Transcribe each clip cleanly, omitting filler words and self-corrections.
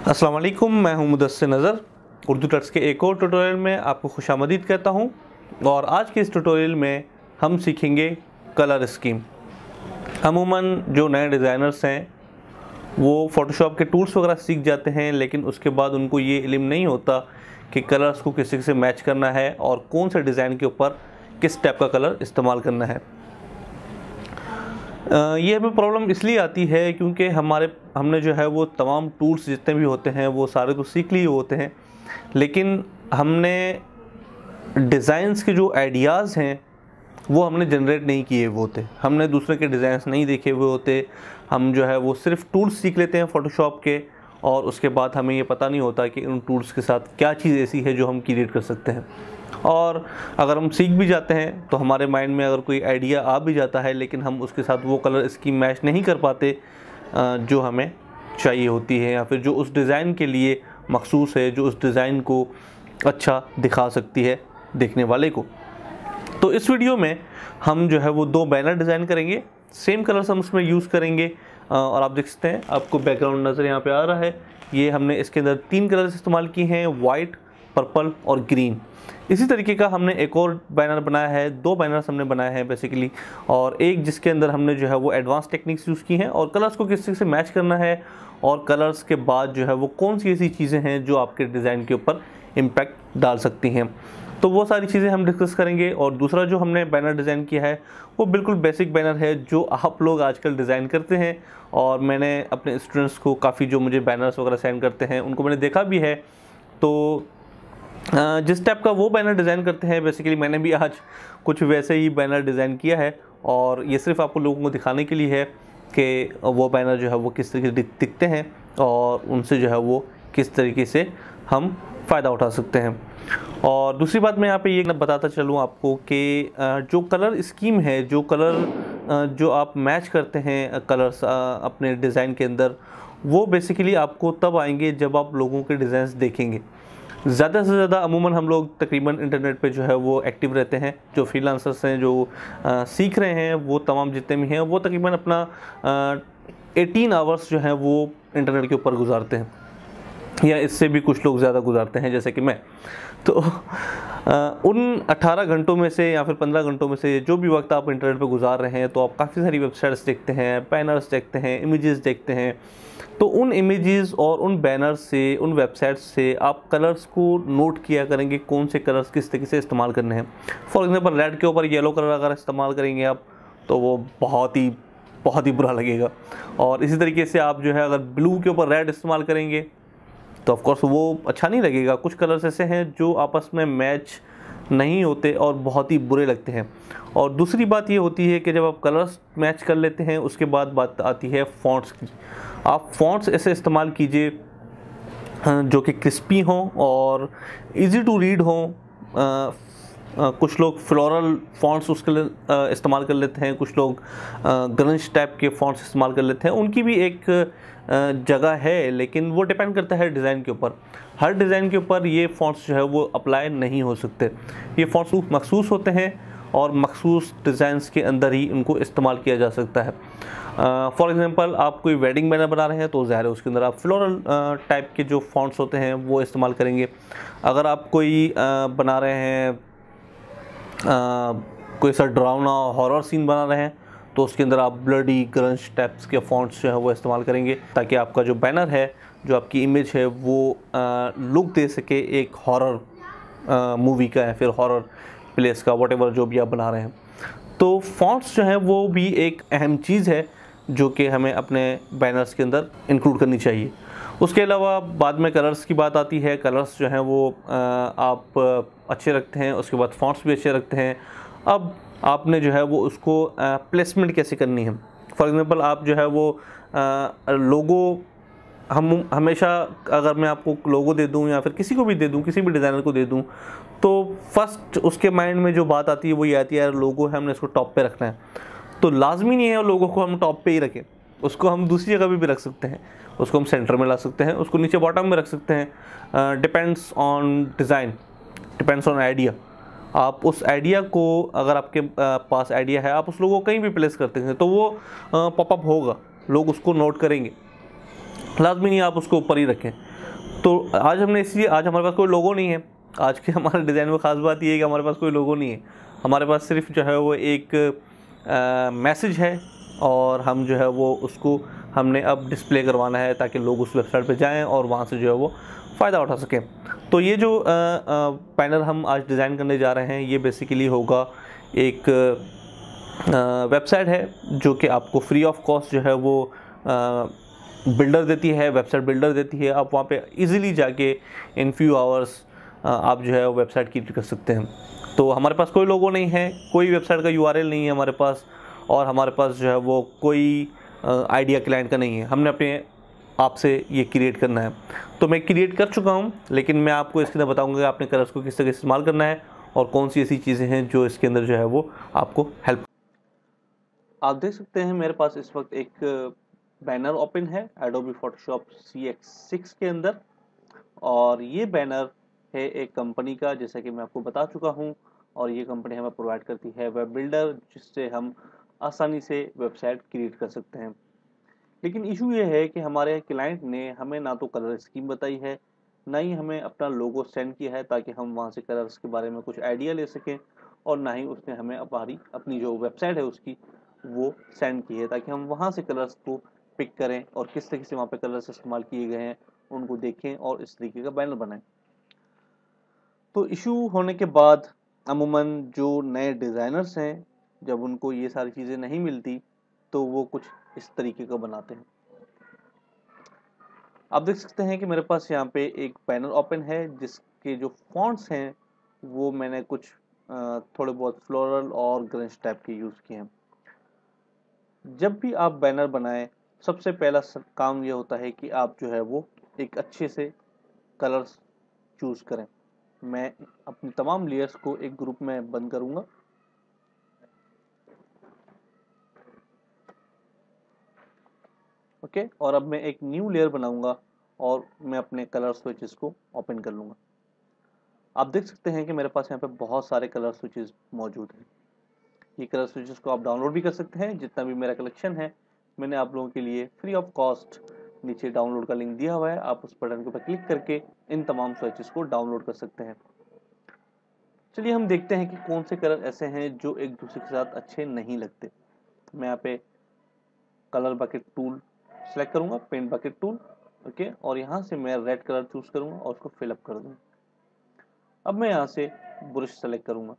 अस्सलाम वालेकुम, मैं हूं मुदस्सिर नज़र। उर्दू टर्स के एक और ट्यूटोरियल में आपको खुशामदीद कहता हूं। और आज के इस ट्यूटोरियल में हम सीखेंगे कलर स्कीम। अमूमन जो नए डिज़ाइनर्स हैं वो फ़ोटोशॉप के टूल्स वगैरह सीख जाते हैं, लेकिन उसके बाद उनको ये इल्म नहीं होता कि कलर्स को किसी से मैच करना है और कौन से डिज़ाइन के ऊपर किस टाइप का कलर इस्तेमाल करना है। ये हमें प्रॉब्लम इसलिए आती है क्योंकि हमने जो है वो तमाम टूल्स जितने भी होते हैं वो सारे तो सीख लिए होते हैं, लेकिन हमने डिज़ाइंस के जो आइडियाज़ हैं वो हमने जनरेट नहीं किए हुए होते। हमने दूसरे के डिज़ाइंस नहीं देखे हुए होते। हम जो है वो सिर्फ टूल्स सीख लेते हैं फ़ोटोशॉप के, और उसके बाद हमें ये पता नहीं होता कि उन टूल्स के साथ क्या चीज़ ऐसी है जो हम क्रिएट कर सकते हैं। और अगर हम सीख भी जाते हैं तो हमारे माइंड में अगर कोई आइडिया आ भी जाता है, लेकिन हम उसके साथ वो कलर स्कीम मैच नहीं कर पाते जो हमें चाहिए होती है, या फिर जो उस डिज़ाइन के लिए मखसूस है, जो उस डिज़ाइन को अच्छा दिखा सकती है देखने वाले को। तो इस वीडियो में हम जो है वो 2 बैनर डिज़ाइन करेंगे। सेम कलर्स हम उसमें यूज़ करेंगे। और आप देख सकते हैं, आपको बैकग्राउंड नज़र यहाँ पे आ रहा है। ये हमने इसके अंदर 3 कलर्स इस्तेमाल किए हैं, वाइट, पर्पल और ग्रीन। इसी तरीके का हमने एक और बैनर बनाया है, 2 बैनर्स हमने बनाए हैं बेसिकली, और एक जिसके अंदर हमने जो है वो एडवांस टेक्निक्स यूज़ की हैं और कलर्स को किस से मैच करना है, और कलर्स के बाद जो है वो कौन सी ऐसी चीज़ें हैं जो आपके डिज़ाइन के ऊपर इम्पैक्ट डाल सकती हैं। तो वो सारी चीज़ें हम डिस्कस करेंगे। और दूसरा जो हमने बैनर डिज़ाइन किया है वो बिल्कुल बेसिक बैनर है जो आप लोग आजकल डिज़ाइन करते हैं, और मैंने अपने स्टूडेंट्स को काफ़ी जो मुझे बैनर्स वगैरह सेंड करते हैं उनको मैंने देखा भी है। तो जिस टाइप का वो बैनर डिज़ाइन करते हैं, बेसिकली मैंने भी आज कुछ वैसे ही बैनर डिज़ाइन किया है, और ये सिर्फ आपको लोगों को दिखाने के लिए है कि वो बैनर जो है वो किस तरीके से दिखते हैं और उनसे जो है वो किस तरीके से हम फ़ायदा उठा सकते हैं। और दूसरी बात मैं यहाँ पे ये बताता चलूँ आपको कि जो कलर स्कीम है, जो कलर जो आप मैच करते हैं कलर्स अपने डिज़ाइन के अंदर, वो बेसिकली आपको तब आएंगे जब आप लोगों के डिज़ाइंस देखेंगे। ज़्यादा से ज़्यादा अमूमन हम लोग तकरीबन इंटरनेट पे जो है वो एक्टिव रहते हैं। जो फ्रीलांसर्स हैं, जो सीख रहे हैं, वो तमाम जितने भी हैं वो तकरीबन अपना 18 आवर्स जो है वो इंटरनेट के ऊपर गुजारते हैं, या इससे भी कुछ लोग ज़्यादा गुजारते हैं जैसे कि मैं। तो उन 18 घंटों में से या फिर 15 घंटों में से जो भी वक्त आप इंटरनेट पे गुजार रहे हैं, तो आप काफ़ी सारी वेबसाइट्स देखते हैं, बैनर्स देखते हैं, इमेजेस देखते हैं। तो उन इमेजेस और उन बैनर्स से, उन वेबसाइट्स से आप कलर्स को नोट किया करेंगे, कौन से कलर्स किस तरीके से इस्तेमाल करने हैं। फॉर एग्जांपल रेड के ऊपर येलो कलर अगर इस्तेमाल करेंगे आप, तो वो बहुत ही बुरा लगेगा। और इसी तरीके से आप जो है अगर ब्लू के ऊपर रेड इस्तेमाल करेंगे तो ऑफकोर्स वो अच्छा नहीं लगेगा। कुछ कलर्स ऐसे हैं जो आपस में मैच नहीं होते और बहुत ही बुरे लगते हैं। और दूसरी बात ये होती है कि जब आप कलर्स मैच कर लेते हैं, उसके बाद बात आती है फ़ॉन्ट्स की। आप फ़ॉन्ट्स ऐसे इस्तेमाल कीजिए जो कि क्रिस्पी हों और इजी टू रीड हों। कुछ लोग फ्लोरल फ़ॉन्ट्स उसके लिए इस्तेमाल कर लेते हैं, कुछ लोग ग्रंज टाइप के फ़ॉन्ट्स इस्तेमाल कर लेते हैं। उनकी भी एक जगह है, लेकिन वो डिपेंड करता है डिज़ाइन के ऊपर। हर डिज़ाइन के ऊपर ये फ़ॉन्ट्स जो है वो अप्लाई नहीं हो सकते। ये फ़ॉन्ट्स मखसूस होते हैं और मखसूस डिज़ाइंस के अंदर ही उनको इस्तेमाल किया जा सकता है। फॉर एग्ज़ाम्पल, आप कोई वेडिंग बैनर बना रहे हैं तो ज़ाहिर है उसके अंदर आप फ्लोरल टाइप के जो फ़ॉन्ट्स होते हैं वो इस्तेमाल करेंगे। अगर आप कोई बना रहे हैं कोई सा डरावना हॉरर सीन बना रहे हैं, तो उसके अंदर आप ब्लडी ग्रंज टाइप्स के फ़ॉन्ट्स जो है वो इस्तेमाल करेंगे, ताकि आपका जो बैनर है, जो आपकी इमेज है, वो लुक दे सके एक हॉरर मूवी का या फिर हॉरर प्लेस का, व्हाटएवर जो भी आप बना रहे हैं। तो फ़ॉन्ट्स जो है वो भी एक अहम चीज़ है जो कि हमें अपने बैनर्स के अंदर इंक्लूड करनी चाहिए। उसके अलावा बाद में कलर्स की बात आती है। कलर्स जो हैं वो आप अच्छे रखते हैं, उसके बाद फ़ॉन्ट्स भी अच्छे रखते हैं। अब आपने जो है वो उसको प्लेसमेंट कैसे करनी है। फॉर एग्ज़ाम्पल, आप जो है वो लोगो, हम हमेशा, अगर मैं आपको लोगो दे दूं या फिर किसी को भी दे दूं, किसी भी डिज़ाइनर को दे दूं, तो फर्स्ट उसके माइंड में जो बात आती है वो ये आती है, यार लोगो है, हमने इसको टॉप पे रखना है। तो लाजमी नहीं है लोगो को हम टॉप पे ही रखें, उसको हम दूसरी जगह भी रख सकते हैं, उसको हम सेंटर में ला सकते हैं, उसको नीचे बॉटम में रख सकते हैं। Depends on design, depends on idea. आप उस आइडिया को, अगर आपके पास आइडिया है, आप उस लोगों को कहीं भी प्लेस करते हैं तो वो पॉपअप होगा, लोग उसको नोट करेंगे। लाजमी नहीं आप उसको ऊपर ही रखें। तो आज हमने इसलिए, आज हमारे पास कोई लोगो नहीं है। आज के हमारे डिज़ाइन में ख़ास बात ये है कि हमारे पास कोई लोगो नहीं है। हमारे पास सिर्फ जो है वो एक मैसेज है, और हम जो है वो उसको हमने अब डिस्प्ले करवाना है ताकि लोग उस वेबसाइट पे जाएं और वहाँ से जो है वो फ़ायदा उठा सकें। तो ये जो पैनल हम आज डिज़ाइन करने जा रहे हैं, ये बेसिकली होगा एक वेबसाइट है जो कि आपको फ्री ऑफ कॉस्ट जो है वो बिल्डर देती है, वेबसाइट बिल्डर देती है। आप वहाँ पे इजीली जाके इन फ्यू आवर्स आप जो है वो वेबसाइट क्रिएट कर सकते हैं। तो हमारे पास कोई लोगो नहीं है, कोई वेबसाइट का यूआरएल नहीं है हमारे पास, और हमारे पास जो है वो कोई आइडिया क्लाइंट का नहीं है। हमने अपने आप से ये क्रिएट करना है। तो मैं क्रिएट कर चुका हूँ, लेकिन मैं आपको इसके अंदर बताऊँगा कि आपने कलर्स को किस तरह इस्तेमाल करना है और कौन सी ऐसी चीज़ें हैं जो इसके अंदर जो है वो आपको हेल्प। आप देख सकते हैं मेरे पास इस वक्त एक बैनर ओपन है Adobe Photoshop CX6 के अंदर, और ये बैनर है एक कंपनी का, जैसा कि मैं आपको बता चुका हूँ। और ये कंपनी हमें प्रोवाइड करती है वेब बिल्डर, जिससे हम आसानी से वेबसाइट क्रिएट कर सकते हैं। लेकिन इशू ये है कि हमारे क्लाइंट ने हमें ना तो कलर स्कीम बताई है, ना ही हमें अपना लोगो सेंड किया है ताकि हम वहाँ से कलर्स के बारे में कुछ आइडिया ले सकें, और ना ही उसने हमें अपनी जो वेबसाइट है उसकी वो सेंड की है ताकि हम वहाँ से कलर्स को पिक करें और किस तरीके से वहाँ पे कलर्स इस्तेमाल किए गए हैं उनको देखें और इस तरीके का बैनर बनाएं। तो इशू होने के बाद अमूमन जो नए डिज़ाइनर्स हैं, जब उनको ये सारी चीज़ें नहीं मिलती तो वो कुछ इस तरीके का बनाते हैं। आप देख सकते हैं कि मेरे पास यहाँ पे एक पैनल ओपन है जिसके जो फॉन्ट्स हैं वो मैंने कुछ थोड़े बहुत फ्लोरल और ग्रंज टाइप के यूज़ किए हैं। जब भी आप बैनर बनाएं, सबसे पहला काम ये होता है कि आप जो है वो एक अच्छे से कलर्स चूज करें। मैं अपनी तमाम लेयर्स को एक ग्रुप में बंद करूंगा। ओके, और अब मैं एक न्यू लेयर बनाऊंगा और मैं अपने कलर स्विचेस को ओपन कर लूंगा। आप देख सकते हैं कि मेरे पास यहाँ पे बहुत सारे कलर स्विचेस मौजूद हैं। ये कलर स्विचेस को आप डाउनलोड भी कर सकते हैं। जितना भी मेरा कलेक्शन है मैंने आप लोगों के लिए फ्री ऑफ कॉस्ट नीचे डाउनलोड का लिंक दिया हुआ है, आप उस बटन के ऊपर क्लिक करके इन तमाम स्विचेस को डाउनलोड कर सकते हैं। चलिए हम देखते हैं कि कौन से कलर ऐसे हैं जो एक दूसरे के साथ अच्छे नहीं लगते। मैं यहाँ पे कलर बकेट टूल सेलेक्ट करूंगा, पेंट बकेट टूल, ओके, और यहाँ से मैं रेड कलर चूज करूंगा और उसको फिलअप कर दूंगा। अब मैं यहाँ से ब्रश सेलेक्ट करूंगा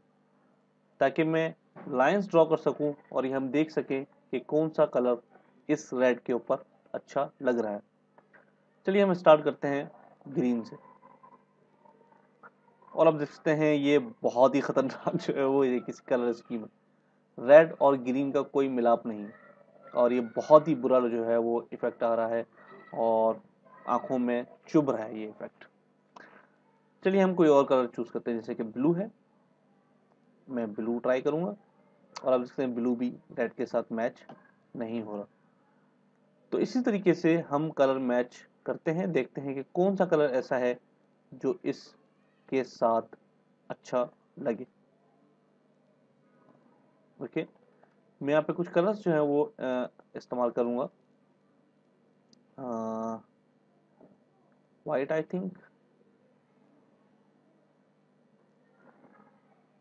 ताकि मैं लाइंस ड्रॉ कर सकूं और ये हम देख सकें कि कौन सा कलर इस रेड के ऊपर अच्छा लग रहा है। चलिए हम स्टार्ट करते हैं ग्रीन से, और अब देख सकते हैं ये बहुत ही खतरनाक जो है वो एक कलर स्कीम है। रेड और ग्रीन का कोई मिलाप नहीं है और ये बहुत ही बुरा जो है वो इफेक्ट आ रहा है और आंखों में चुभ रहा है ये इफेक्ट। चलिए हम कोई और कलर चूज करते हैं, जैसे कि ब्लू है, मैं ब्लू ट्राई करूंगा, और अब देखते हैं ब्लू भी रेड के साथ मैच नहीं हो रहा। तो इसी तरीके से हम कलर मैच करते हैं, देखते हैं कि कौन सा कलर ऐसा है जो इसके साथ अच्छा लगे। ओके, मैं यहाँ पे कुछ कलर्स जो है वो इस्तेमाल करूंगा। वाइट आई थिंक,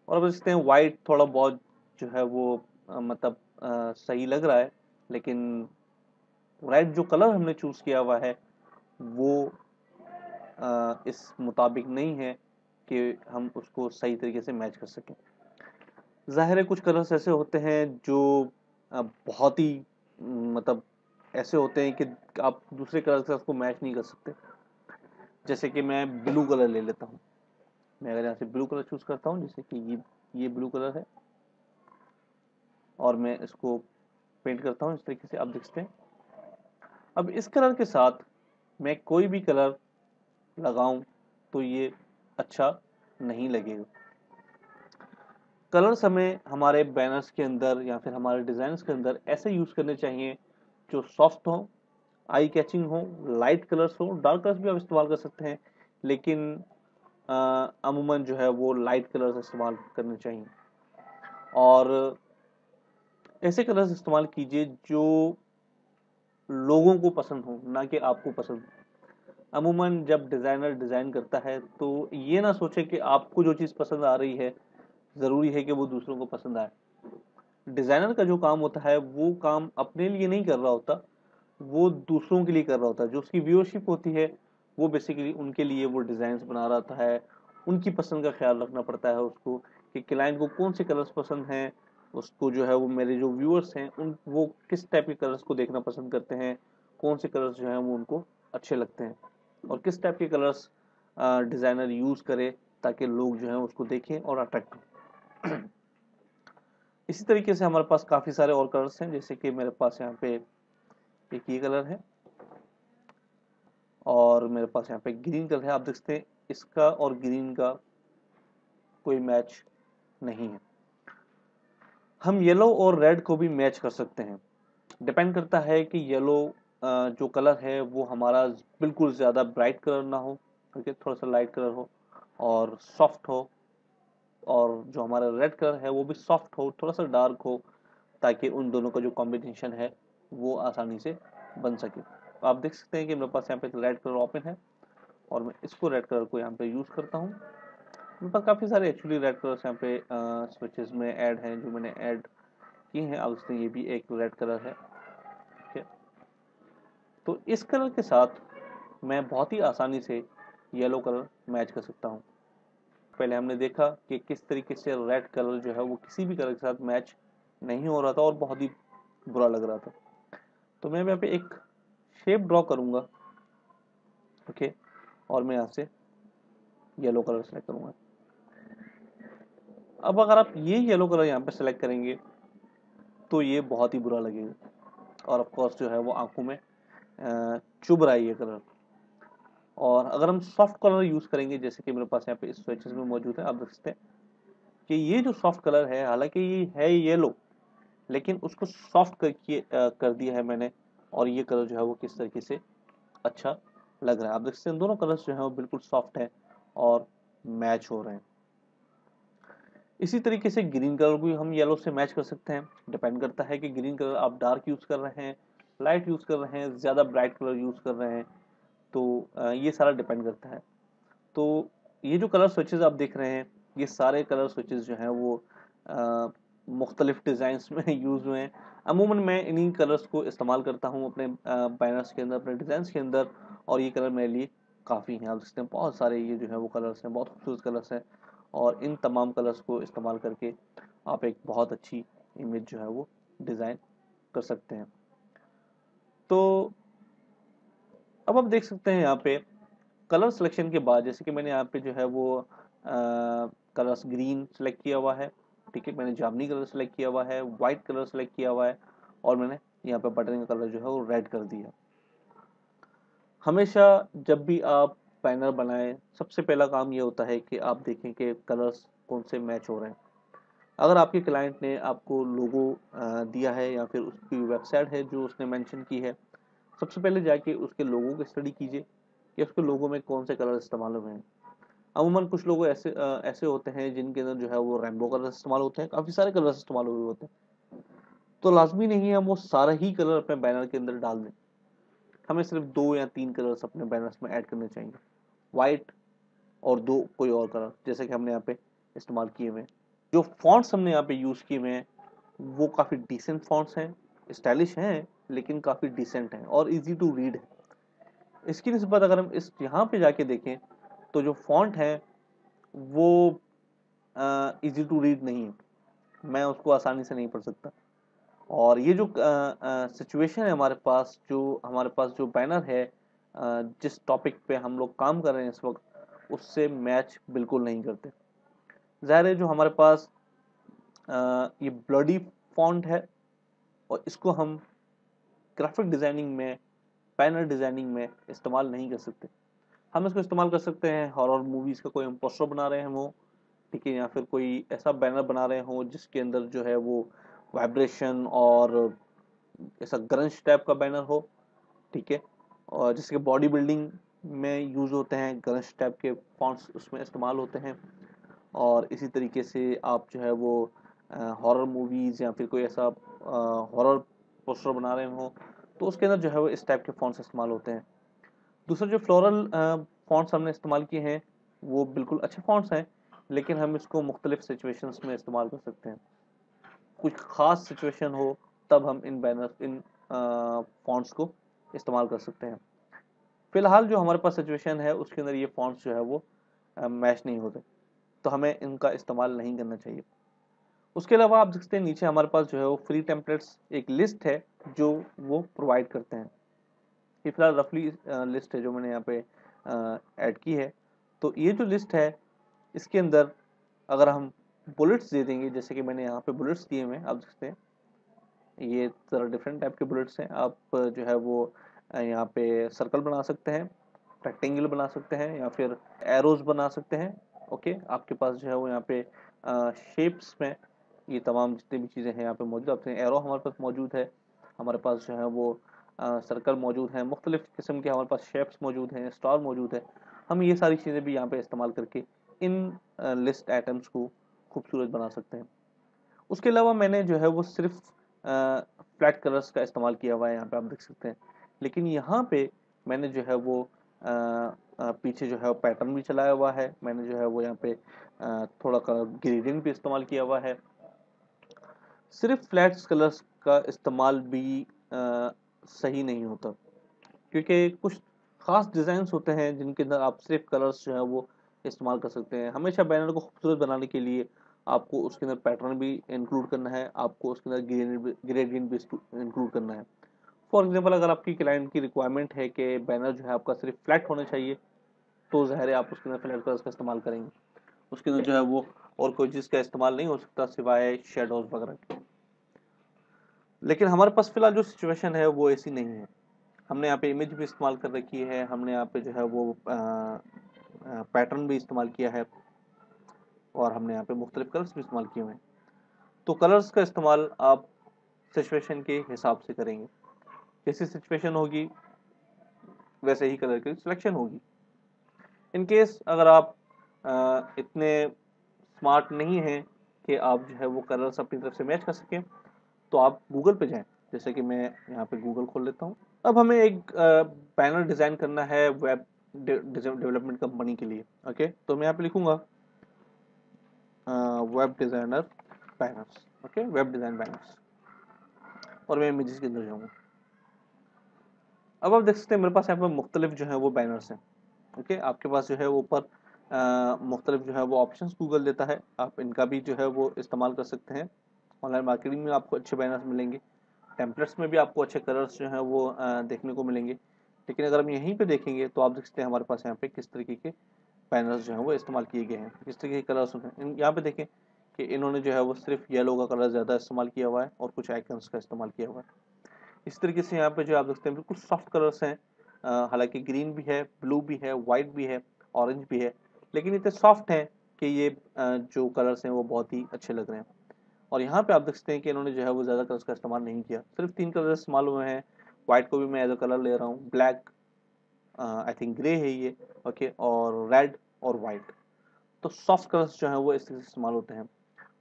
और अब देखते हैं वाइट थोड़ा बहुत जो है वो मतलब सही लग रहा है, लेकिन रेड जो कलर हमने चूज किया हुआ है वो इस मुताबिक नहीं है कि हम उसको सही तरीके से मैच कर सकें। जाहिर है कुछ कलर्स ऐसे होते हैं जो बहुत ही मतलब ऐसे होते हैं कि आप दूसरे कलर से उसको मैच नहीं कर सकते। जैसे कि मैं ब्लू कलर ले लेता हूँ, मैं अगर यहाँ से ब्लू कलर चूज करता हूँ, जैसे कि ये ब्लू कलर है, और मैं इसको पेंट करता हूँ इस तरीके से, आप देख सकते हैं। अब इस कलर के साथ मैं कोई भी कलर लगाऊं तो ये अच्छा नहीं लगेगा। कलर्स हमें हमारे बैनर्स के अंदर या फिर हमारे डिजाइन्स के अंदर ऐसे यूज करने चाहिए जो सॉफ्ट हो, आई कैचिंग हो, लाइट कलर्स हो। डार्क कलर्स भी आप इस्तेमाल कर सकते हैं, लेकिन अमूमन जो है वो लाइट कलर्स इस्तेमाल करने चाहिए, और ऐसे कलर्स इस्तेमाल कीजिए जो लोगों को पसंद हो, ना कि आपको पसंद हो। अमूमन जब डिज़ाइनर डिज़ाइन करता है तो ये ना सोचे कि आपको जो चीज़ पसंद आ रही है ज़रूरी है कि वो दूसरों को पसंद आए। डिज़ाइनर का जो काम होता है वो काम अपने लिए नहीं कर रहा होता, वो दूसरों के लिए कर रहा होता है। जो उसकी व्यूअरशिप होती है वो बेसिकली उनके लिए वो डिज़ाइंस बना रहा होता है। उनकी पसंद का ख्याल रखना पड़ता है उसको कि क्लाइंट को कौन से कलर्स पसंद हैं, उसको जो है वो मेरे जो व्यूअर्स हैं उन वो किस टाइप के कलर्स को देखना पसंद करते हैं, कौन से कलर्स जो हैं वो उनको अच्छे लगते हैं और किस टाइप के कलर्स डिज़ाइनर यूज़ करे ताकि लोग जो हैं उसको देखें और अट्रैक्ट हों। इसी तरीके से हमारे पास काफ़ी सारे और कलर्स हैं, जैसे कि मेरे पास यहाँ पे एक ये कलर है और मेरे पास यहाँ पे ग्रीन कलर है। आप देख सकते हैं इसका और ग्रीन का कोई मैच नहीं है। हम येलो और रेड को भी मैच कर सकते हैं। डिपेंड करता है कि येलो जो कलर है वो हमारा बिल्कुल ज़्यादा ब्राइट कलर ना हो, ठीक है, थोड़ा सा लाइट कलर हो और सॉफ्ट हो, और जो हमारा रेड कलर है वो भी सॉफ्ट हो, थोड़ा सा डार्क हो, ताकि उन दोनों का जो कॉम्बिनेशन है वो आसानी से बन सके। तो आप देख सकते हैं कि मेरे पास यहाँ पे रेड कलर ओपन है और मैं इसको रेड कलर को यहाँ पे यूज़ करता हूँ। मेरे पास काफ़ी सारे एक्चुअली रेड कलर्स यहाँ पे स्विचेस में ऐड हैं जो मैंने ऐड किए हैं। अब इसमें ये भी एक रेड कलर है, ठीक है। तो इस कलर के साथ मैं बहुत ही आसानी से येलो कलर मैच कर सकता हूँ। पहले हमने देखा कि किस तरीके से रेड कलर जो है वो किसी भी कलर के साथ मैच नहीं हो रहा था और बहुत ही बुरा लग रहा था। तो मैं यहाँ पे एक शेप ड्रॉ करूँगा, ओके, और मैं यहाँ से येलो कलर सेलेक्ट करूँगा। अब अगर आप ये येलो कलर यहाँ पे सेलेक्ट करेंगे तो ये बहुत ही बुरा लगेगा और ऑफ कोर्स जो है वो आंखों में चुभ रहा है ये कलर। और अगर हम सॉफ्ट कलर यूज़ करेंगे, जैसे कि मेरे पास यहाँ पे इस स्विचेस में मौजूद है, आप देख सकते हैं कि ये जो सॉफ्ट कलर है, हालांकि ये है येलो, लेकिन उसको सॉफ्ट कर दिया है मैंने और ये कलर जो है वो किस तरीके से अच्छा लग रहा है। आप देख सकते हैं दोनों कलर्स जो है वो बिल्कुल सॉफ्ट है और मैच हो रहे हैं। इसी तरीके से ग्रीन कलर को भी हम येलो से मैच कर सकते हैं। डिपेंड करता है कि ग्रीन कलर आप डार्क यूज़ कर रहे हैं, लाइट यूज़ कर रहे हैं, ज़्यादा ब्राइट कलर यूज़ कर रहे हैं, तो ये सारा डिपेंड करता है। तो ये जो कलर स्विचेस आप देख रहे हैं, ये सारे कलर स्विचेस जो हैं वो मुख्तलिफ डिज़ाइंस में यूज़ हुए हैं। अमूमन मैं इन्हीं कलर्स को इस्तेमाल करता हूँ अपने बैनर्स के अंदर, अपने डिज़ाइंस के अंदर, और ये कलर मेरे लिए काफ़ी हैं। आप देखते हैं बहुत सारे ये जो है वो कलर्स हैं, बहुत खूबसूरत कलर्स हैं और इन तमाम कलर्स को इस्तेमाल करके आप एक बहुत अच्छी इमेज जो है वो डिज़ाइन कर सकते हैं। तो अब आप देख सकते हैं यहाँ पे कलर सिलेक्शन के बाद, जैसे कि मैंने यहाँ पे जो है वो कलर्स ग्रीन सेलेक्ट किया हुआ है, ठीक है, मैंने जामनी कलर सेलेक्ट किया हुआ है, वाइट कलर सेलेक्ट किया हुआ है और मैंने यहाँ पे बटन का कलर जो है वो रेड कर दिया। हमेशा जब भी आप बैनर बनाएं, सबसे पहला काम ये होता है कि आप देखें कि कलर्स कौन से मैच हो रहे हैं। अगर आपके क्लाइंट ने आपको लोगो दिया है या फिर उसकी वेबसाइट है जो उसने मेंशन की है, सबसे पहले जाके उसके लोगों की स्टडी कीजिए कि उसके लोगों में कौन से कलर इस्तेमाल हुए हैं। अमूमन कुछ लोग ऐसे होते हैं जिनके अंदर जो है वो रेनबो कलर इस्तेमाल होते हैं, काफ़ी सारे कलर इस्तेमाल हुए होते हैं। तो लाजमी नहीं है हम वो सारा ही कलर अपने बैनर के अंदर डाल दें, हमें सिर्फ 2 या 3 कलर्स अपने बैनर्स में ऐड करने चाहिए, वाइट और 2 कोई और कलर, जैसे कि हमने यहाँ पे इस्तेमाल किए हुए हैं। जो फॉन्ट्स हमने यहाँ पे यूज़ किए हुए हैं वो काफ़ी डिसेंट फॉन्ट्स हैं, स्टाइलिश हैं लेकिन काफ़ी डिसेंट हैं और इजी टू रीड है। इसकी निस्बत अगर हम इस यहाँ पे जाके देखें तो जो फॉन्ट है वो इजी टू रीड नहीं है, मैं उसको आसानी से नहीं पढ़ सकता। और ये जो सिचुएशन है हमारे पास जो बैनर है, जिस टॉपिक पे हम लोग काम कर रहे हैं इस वक्त, उससे मैच बिल्कुल नहीं करते। ज़ाहिर है जो हमारे पास ये ब्लडी फॉन्ट है और इसको हम ग्राफिक डिज़ाइनिंग में, बैनर डिज़ाइनिंग में इस्तेमाल नहीं कर सकते। हम इसको इस्तेमाल कर सकते हैं हॉरर मूवीज़ का कोई हम पोस्टर बना रहे हैं वो, ठीक है, या फिर कोई ऐसा बैनर बना रहे हो जिसके अंदर जो है वो वाइब्रेशन और ऐसा ग्रंज टाइप का बैनर हो, ठीक है, और जिसके बॉडी बिल्डिंग में यूज़ होते हैं, ग्रंज टाइप के फॉन्ट्स उसमें इस्तेमाल होते हैं। और इसी तरीके से आप जो है वो हॉरर मूवीज़ या फिर कोई ऐसा हॉरर पोस्टर बना रहे हो तो उसके अंदर जो है वो इस टाइप के फॉन्ट्स इस्तेमाल होते हैं। दूसरा जो फ्लोरल फॉन्ट्स हमने इस्तेमाल किए हैं वो बिल्कुल अच्छे फॉन्ट्स हैं, लेकिन हम इसको मुख्तलिफ सिचुएशंस में इस्तेमाल कर सकते हैं। कुछ ख़ास सिचुएशन हो तब हम इन फॉन्ट्स को इस्तेमाल कर सकते हैं। फिलहाल जो हमारे पास सिचुएशन है उसके अंदर ये फॉन्ट्स जो है वो मैच नहीं होते, तो हमें इनका इस्तेमाल नहीं करना चाहिए। उसके अलावा आप देखते हैं नीचे हमारे पास जो है वो फ्री टेम्पलेट्स एक लिस्ट है जो वो प्रोवाइड करते हैं। ये फिलहाल रफली लिस्ट है जो मैंने यहाँ पे ऐड की है। तो ये जो लिस्ट है इसके अंदर अगर हम बुलेट्स दे देंगे, जैसे कि मैंने यहाँ पे बुलेट्स दिए हुए हैं, आप देखते हैं ये तरह डिफरेंट टाइप के बुलेट्स हैं। आप जो है वो यहाँ पे सर्कल बना सकते हैं, रेक्टेंगल बना सकते हैं, या फिर एरोज बना सकते हैं। ओके, आपके पास जो है वो यहाँ पे शेप्स में ये तमाम जितनी भी चीज़ें हैं यहाँ पे मौजूद आते हैं। एरो हमारे पास मौजूद है, हमारे पास जो है वो सर्कल मौजूद है, मुख्तलिफ किस्म के हमारे पास शेप्स मौजूद हैं, स्टार मौजूद है। हम ये सारी चीज़ें भी यहाँ पे इस्तेमाल करके इन लिस्ट आइटम्स को खूबसूरत बना सकते हैं। उसके अलावा मैंने जो है वो सिर्फ फ्लैट कलर्स का इस्तेमाल किया हुआ है, यहाँ पे आप देख सकते हैं। लेकिन यहाँ पे मैंने जो है वो पीछे जो है वो पैटर्न भी चलाया हुआ है, मैंने जो है वो यहाँ पे थोड़ा कलर ग्रेडियंट भी इस्तेमाल किया हुआ है। सिर्फ फ्लैट कलर्स का इस्तेमाल भी सही नहीं होता, क्योंकि कुछ खास डिज़ाइंस होते हैं जिनके अंदर आप सिर्फ कलर्स जो है वो इस्तेमाल कर सकते हैं। हमेशा बैनर को खूबसूरत बनाने के लिए आपको उसके अंदर पैटर्न भी इंक्लूड करना है, आपको उसके अंदर ग्रेडियंट भी इंक्लूड करना है। फॉर एग्जांपल अगर आपकी क्लाइंट की रिक्वायरमेंट है कि बैनर जो है आपका सिर्फ फ्लैट होना चाहिए, तो ज़ाहिर है आप उसके अंदर फ्लैट कलर्स का इस्तेमाल करेंगे। उसके अंदर जो है वो और कोई चीज़ का इस्तेमाल नहीं हो सकता सिवाय शेडोज वगैरह के। लेकिन हमारे पास फिलहाल जो सिचुएशन है वो ऐसी नहीं है। हमने यहाँ पे इमेज भी इस्तेमाल कर रखी है, हमने यहाँ पे जो है वो पैटर्न भी इस्तेमाल किया है, और हमने यहाँ पे मुख्तलिफ कलर्स भी इस्तेमाल किए हुए हैं। तो कलर्स का इस्तेमाल आप सिचुएशन के हिसाब से करेंगे, जैसी सिचुएशन होगी वैसे ही कलर की सिलेक्शन होगी। इन केस अगर आप इतने स्मार्ट नहीं हैं कि आप जो है वो कलर्स अपनी तरफ से मैच कर सकें, तो आप गूगल पे जाएं। जैसे कि मैं यहाँ पे गूगल खोल लेता हूँ। अब हमें एक पैनल डिज़ाइन करना है वेब डेवलपमेंट कंपनी के लिए। ओके, तो मैं यहाँ पे लिखूंगा web designer banners. Okay, web design banners, और मैं इमेजेस के अंदर जाऊँगा। अब आप देख सकते हैं मेरे पास यहाँ पर मुख्तलिफ जो है वो बैनर्स हैं। ओके, आपके पास जो है वो ऊपर मुख्तलिफ जो है वो ऑप्शंस गूगल देता है, आप इनका भी जो है वो इस्तेमाल कर सकते हैं। ऑनलाइन मार्केटिंग में आपको अच्छे बैनर्स मिलेंगे, टेम्पलेट्स में भी आपको अच्छे कलर्स जो हैं वो देखने को मिलेंगे। लेकिन अगर हम यहीं पे देखेंगे तो आप देख सकते हैं हमारे पास यहाँ पे किस तरीके के बैनर्स जो हैं वो इस्तेमाल किए गए हैं, किस तरीके के कलर्स हैं। यहाँ पे देखें कि इन्होंने जो है वो सिर्फ येलो का कलर ज़्यादा इस्तेमाल किया हुआ है और कुछ आइकन्स का इस्तेमाल किया हुआ है। इस तरीके से यहाँ पे जो आप देखते हैं बिल्कुल सॉफ्ट कलर्स हैं, हालांकि ग्रीन भी है, ब्लू भी है, वाइट भी है, ऑरेंज भी है, लेकिन इतने सॉफ्ट हैं कि ये जो कलर्स हैं वो बहुत ही अच्छे लग रहे हैं। और यहाँ पे आप देख सकते हैं कि इन्होंने जो है वो ज़्यादा कलर्स का इस्तेमाल नहीं किया, सिर्फ 3 कलर इस्तेमाल हुए हैं। वाइट को भी मैं एज अ कलर ले रहा हूँ, ब्लैक, आई थिंक ग्रे है ये, ओके, और रेड और वाइट। तो सॉफ्ट कलर्स जो हैं वो इस तरह से इस्तेमाल होते हैं।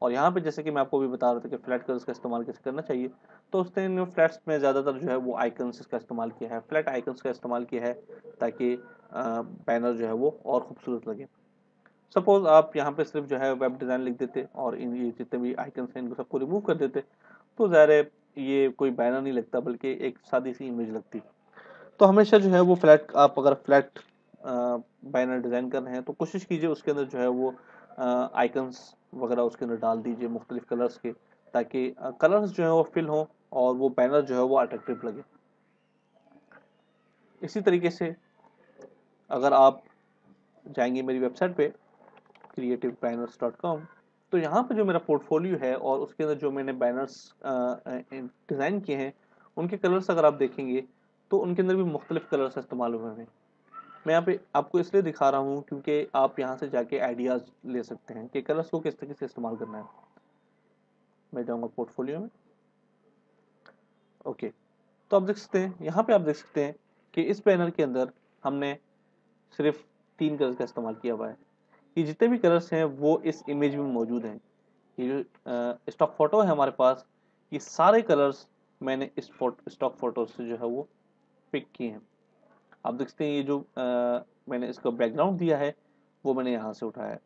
और यहाँ पे जैसे कि मैं आपको भी बता रहा था कि फ्लैट कलर्स का इस्तेमाल कैसे करना चाहिए, तो उसने इन फ्लैट्स में ज़्यादातर जो है वो आइकन्स का इस्तेमाल किया है, फ्लैट आइकन्स का इस्तेमाल किया है, ताकि बैनर जो है वो और खूबसूरत लगे। सपोज आप यहाँ पे सिर्फ जो है वेब डिज़ाइन लिख देते और इन ये जितने भी आइकन्स हैं इनको सबको रिमूव कर देते, तो ज़ाहिर है ये कोई बैनर नहीं लगता बल्कि एक सादी सी इमेज लगती। तो हमेशा जो है वो फ्लैट, आप अगर फ्लैट बैनर डिज़ाइन कर रहे हैं तो कोशिश कीजिए उसके अंदर जो है वो आइकन्स वगैरह उसके अंदर डाल दीजिए मुख्तलिफ कलर्स के, ताकि कलर्स जो है वो फिल हों और वो बैनर जो है वो अट्रैक्टिव लगे। इसी तरीके से अगर आप जाएंगे मेरी वेबसाइट पे creativebanners.com, तो यहाँ पे जो मेरा पोर्टफोलियो है और उसके अंदर जो मैंने बैनर्स डिज़ाइन किए हैं उनके कलर्स अगर आप देखेंगे तो उनके अंदर भी मुख्तलिफ कलर्स इस्तेमाल हुए हैं। मैं यहाँ पे आपको इसलिए दिखा रहा हूँ क्योंकि आप यहाँ से जाके आइडियाज़ ले सकते हैं कि कलर्स को किस तरीके से इस्तेमाल करना है। मैं जाऊँगा पोर्टफोलियो में। ओके, तो आप देख सकते हैं यहाँ पे, आप देख सकते हैं कि इस बैनर के अंदर हमने सिर्फ 3 कलर्स का इस्तेमाल किया हुआ है। ये जितने भी कलर्स हैं वो इस इमेज में मौजूद हैं। ये जो स्टॉक फोटो है हमारे पास, ये सारे कलर्स मैंने इस स्टॉक फोटो से जो है वो पिक किए हैं। आप देख सकते हैं ये जो मैंने इसका बैकग्राउंड दिया है वो मैंने यहाँ से उठाया है,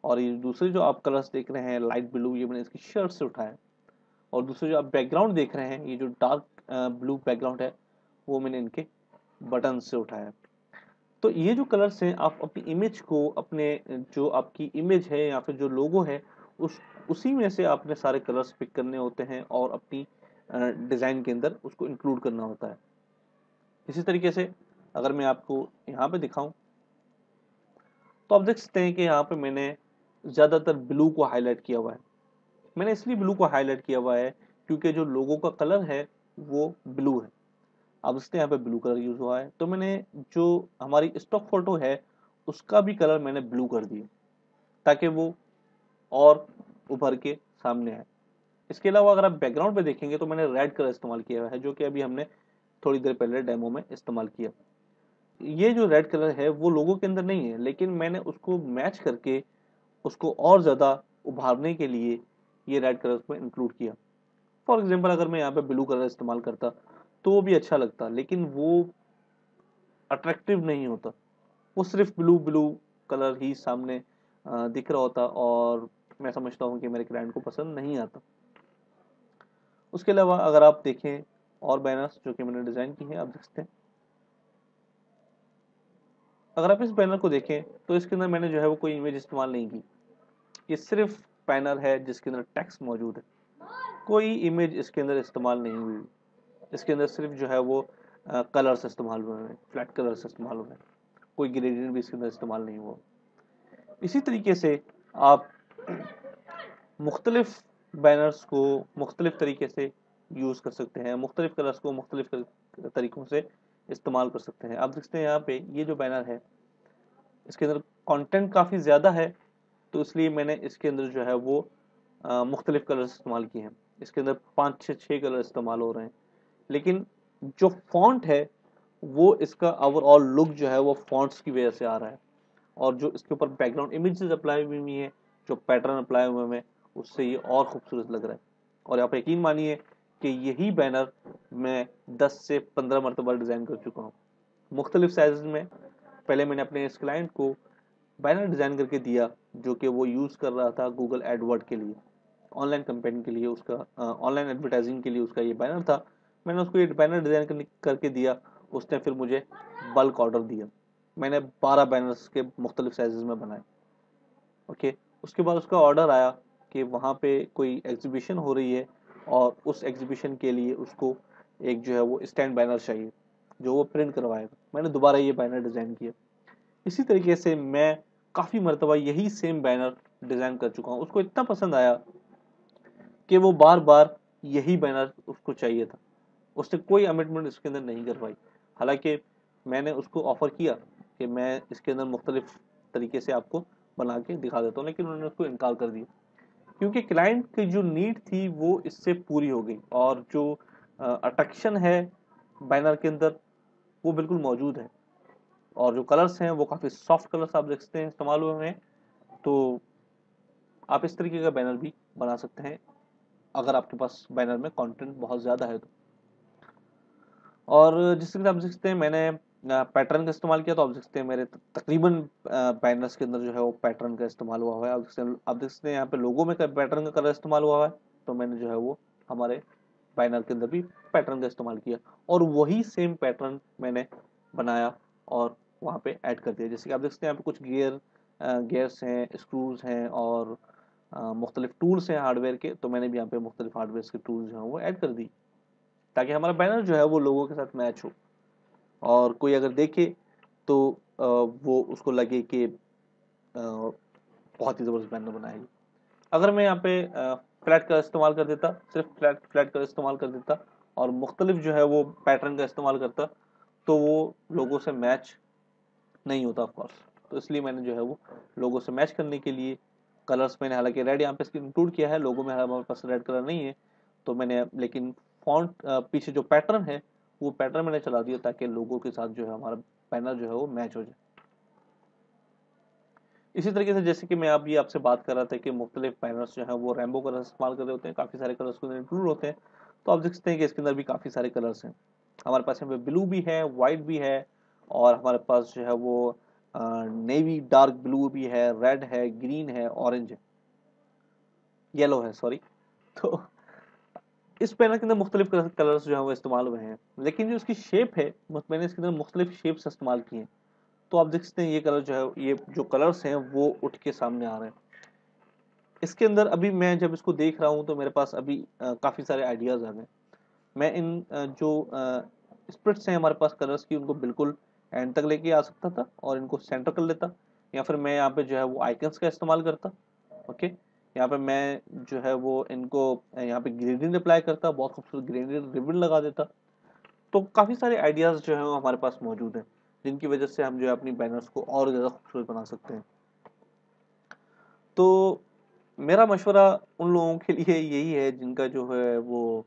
और ये दूसरे जो आप कलर्स देख रहे हैं लाइट ब्लू, ये मैंने इसकी शर्ट से उठाया है, और दूसरे जो आप बैकग्राउंड देख रहे हैं ये जो डार्क ब्लू बैकग्राउंड है वो मैंने इनके बटन से उठाया है। तो ये जो कलर्स हैं आप अपनी इमेज को, अपने जो आपकी इमेज है या फिर जो लोगो है उसी में से आपने सारे कलर्स पिक करने होते हैं और अपनी डिज़ाइन के अंदर उसको इंक्लूड करना होता है। इसी तरीके से अगर मैं आपको यहाँ पे दिखाऊं तो आप देख सकते हैं कि यहाँ पे मैंने ज़्यादातर ब्लू को हाईलाइट किया हुआ है। मैंने इसलिए ब्लू को हाईलाइट किया हुआ है क्योंकि जो लोगो का कलर है वो ब्लू है। अब इसके यहाँ पे ब्लू कलर यूज हुआ है, तो मैंने जो हमारी स्टॉक फोटो है उसका भी कलर मैंने ब्लू कर दिया ताकि वो और उभर के सामने आए। इसके अलावा अगर आप बैकग्राउंड पे देखेंगे तो मैंने रेड कलर इस्तेमाल किया हुआ है, जो कि अभी हमने थोड़ी देर पहले डेमो में इस्तेमाल किया। ये जो रेड कलर है वो लोगों के अंदर नहीं है, लेकिन मैंने उसको मैच करके उसको और ज़्यादा उभारने के लिए ये रेड कलर उसमें इंक्लूड किया। फॉर एग्जाम्पल अगर मैं यहाँ पे ब्लू कलर इस्तेमाल करता तो वो भी अच्छा लगता, लेकिन वो अट्रैक्टिव नहीं होता। वो सिर्फ ब्लू ब्लू कलर ही सामने दिख रहा होता और मैं समझता हूँ कि मेरे क्लाइंट को पसंद नहीं आता। उसके अलावा अगर आप देखें और बैनर्स जो कि मैंने डिज़ाइन की हैं, आप देख सकते हैं। अगर आप इस बैनर को देखें तो इसके अंदर मैंने जो है वो कोई इमेज इस्तेमाल नहीं की। ये सिर्फ बैनर है जिसके अंदर टेक्स्ट मौजूद है, कोई इमेज इसके अंदर इस्तेमाल नहीं हुई। इसके अंदर सिर्फ जो है वो कलर्स इस्तेमाल हुए हैं, फ्लैट कलर्स इस्तेमाल हुए हैं, कोई ग्रेडियंट भी इसके अंदर इस्तेमाल नहीं हुआ। इसी तरीके से आप मुख्तलिफ बैनर्स को मुख्तलिफ तरीके से यूज़ कर सकते हैं, मुख्तलिफ कलर्स को मुख्तलिफ तरीकों से इस्तेमाल कर सकते हैं। आप देख सकते हैं यहाँ पे ये जो बैनर है इसके अंदर कंटेंट काफ़ी ज़्यादा है, तो इसलिए मैंने इसके अंदर जो है वो मुख्तलिफ कलर्स इस्तेमाल किए हैं। इसके अंदर 5 से 6 कलर इस्तेमाल हो रहे हैं, लेकिन जो फॉन्ट है वो इसका ओवरऑल लुक जो है वो फॉन्ट्स की वजह से आ रहा है, और जो इसके ऊपर बैकग्राउंड इमेजेस अप्लाई हुई है, जो पैटर्न अप्लाई हुए हैं, उससे ये और खूबसूरत लग रहा है। और आप यकीन मानिए कि यही बैनर मैं 10 से 15 मरतबा डिज़ाइन कर चुका हूँ मुख्तलिफ साइज में। पहले मैंने अपने इस क्लाइंट को बैनर डिज़ाइन करके दिया जो कि वो यूज़ कर रहा था गूगल एडवर्ड के लिए, ऑनलाइन कैंपेन के लिए, उसका ऑनलाइन एडवर्टाइजिंग के लिए उसका ये बैनर था। मैंने उसको ये बैनर डिज़ाइन करके दिया, उसने फिर मुझे बल्क ऑर्डर दिया। मैंने 12 बैनर्स के मुख्तलिफ साइजेस में बनाए। ओके, उसके बाद उसका ऑर्डर आया कि वहाँ पे कोई एग्जीबिशन हो रही है और उस एग्जीबिशन के लिए उसको एक जो है वो स्टैंड बैनर चाहिए जो वो प्रिंट करवाएगा। मैंने दोबारा ये बैनर डिज़ाइन किया। इसी तरीके से मैं काफ़ी मरतबा यही सेम बैनर डिज़ाइन कर चुका हूँ। उसको इतना पसंद आया कि वो बार बार यही बैनर उसको चाहिए था। उसने कोई अमेंडमेंट इसके अंदर नहीं करवाई। हालांकि मैंने उसको ऑफ़र किया कि मैं इसके अंदर मुख्तलिफ तरीके से आपको बना के दिखा देता हूँ, लेकिन उन्होंने उसको इनकार कर दिया क्योंकि क्लाइंट की जो नीड थी वो इससे पूरी हो गई, और जो अट्रैक्शन है बैनर के अंदर वो बिल्कुल मौजूद है। और जो कलर्स हैं वो काफ़ी सॉफ्ट कलर्स आप देख सकते हैं इस्तेमाल हुए हैं। तो आप इस तरीके का बैनर भी बना सकते हैं अगर आपके पास बैनर में कंटेंट बहुत ज़्यादा है तो। और जिस तरह आप देख सकते हैं मैंने पैटर्न का इस्तेमाल किया, तो आप देख सकते हैं मेरे तकरीबन बैनर्स के अंदर जो है वो पैटर्न का इस्तेमाल हुआ है। आप देख सकते हैं यहाँ पे लोगों में पैटर्न का कलर इस्तेमाल हुआ है, तो मैंने जो है वो हमारे बैनर के अंदर भी पैटर्न का इस्तेमाल किया और वही सेम पैटर्न मैंने बनाया और वहाँ पे ऐड कर दिया। जैसे कि आप देख सकते हैं यहाँ पे कुछ गियर्स हैं, स्क्रूज हैं और मुख्तलिफ टूल्स हैं हार्डवेयर के, तो मैंने भी यहाँ पे मुख्तलिफ हार्डवेयर के टूल्स जो हैं वो ऐड कर दी ताकि हमारा बैनर जो है वो लोगों के साथ मैच हो और कोई अगर देखे तो वो उसको लगे कि बहुत ही ज़बरदस्त बैनर बनाएगी। अगर मैं यहाँ पे फ्लैट का इस्तेमाल कर देता, सिर्फ फ्लैट का इस्तेमाल कर देता और मुख्तलिफ जो है वो पैटर्न का इस्तेमाल करता, तो वो लोगों से मैच नहीं होता ऑफकोर्स। तो इसलिए मैंने जो है वो लोगों से मैच करने के लिए कलर्स मैंने, हालांकि रेड यहाँ पे इंक्लूड किया है, लोगों में हमारे पास रेड कलर नहीं है तो मैंने, लेकिन फॉन्ट पीछे जो पैटर्न है वो पैटर्न मैंने चला दिया ताकि लोगों के साथ जो है हमारा बैनर जो है वो मैच हो जाए। इसी तरीके से जैसे कि मैं अभी आपसे बात कर रहा था कि मुख्तलिफ बैनर्स जो है वो रेनबो कलर इस्तेमाल कर रहे होते हैं, काफ़ी सारे कलर्स के अंदर इंक्लूड होते हैं। तो आप देख सकते हैं कि इसके अंदर भी काफ़ी सारे कलर्स हैं। हमारे पास यहाँ पे ब्लू भी है, वाइट भी है और हमारे पास जो है वो नेवी डार्क ब्लू भी है, रेड है, ग्रीन है, ऑरेंज है, येलो है सॉरी। तो इस पैनल के अंदर मुख्तलिफ कलर्स जो है वो इस्तेमाल हुए हैं, लेकिन जो इसकी शेप है मैंने इसके अंदर मुख्तलिफ शेप्स इस्तेमाल किए हैं। तो आप देख सकते हैं ये कलर जो है, ये जो कलर्स हैं वो उठ के सामने आ रहे हैं। इसके अंदर अभी मैं जब इसको देख रहा हूँ तो मेरे पास अभी काफ़ी सारे आइडियाज़ आ गए। मैं इन जो स्प्रिट्स हैं हमारे पास कलर्स की, उनको बिल्कुल एंड तक लेके आ सकता था और इनको सेंटर कर लेता, या फिर मैं यहाँ पे जो है वो आइकन्स का इस्तेमाल करता। ओके, यहाँ पे मैं जो है वो इनको यहाँ पे ग्रेडियंट अप्लाई करता, बहुत खूबसूरत ग्रेडियंट रिबन लगा देता। तो काफ़ी सारे आइडियाज़ जो है वो हमारे पास मौजूद हैं, जिनकी वजह से हम जो है अपनी बैनर्स को और ज़्यादा खूबसूरत बना सकते हैं। तो मेरा मशवरा उन लोगों के लिए यही है जिनका जो है वो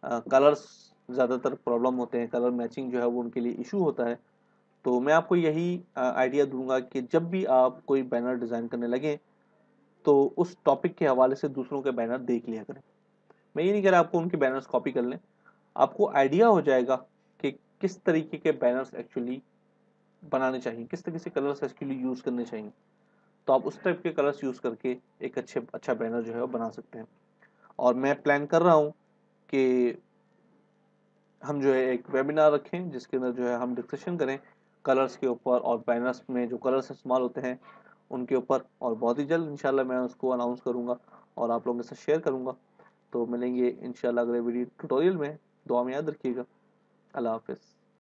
कलर्स ज़्यादातर प्रॉब्लम होते हैं, कलर मैचिंग जो है वो उनके लिए इशू होता है। तो मैं आपको यही आइडिया दूंगा कि जब भी आप कोई बैनर डिज़ाइन करने लगें तो उस टॉपिक के हवाले से दूसरों के बैनर देख लिया करें। मैं ये नहीं कह रहा आपको उनके बैनर्स कॉपी कर लें, आपको आइडिया हो जाएगा कि किस तरीके के बैनर्स एक्चुअली बनाने चाहिए, किस तरीके से कलर्स एक्चुअली यूज़ करने चाहिए। तो आप उस टाइप के कलर्स यूज़ करके एक अच्छा बैनर जो है वो बना सकते हैं। और मैं प्लान कर रहा हूँ कि हम जो है एक वेबिनार रखें जिसके अंदर जो है हम डिस्कशन करें कलर्स के ऊपर और बैनर्स में जो कलर्स इस्तेमाल होते हैं उनके ऊपर, और बहुत ही जल्द इंशाल्लाह मैं उसको अनाउंस करूँगा और आप लोगों के साथ शेयर करूँगा। तो मिलेंगे इंशाल्लाह अगले वीडियो ट्यूटोरियल में। दुआ में याद रखिएगा। अल्लाह हाफिज़।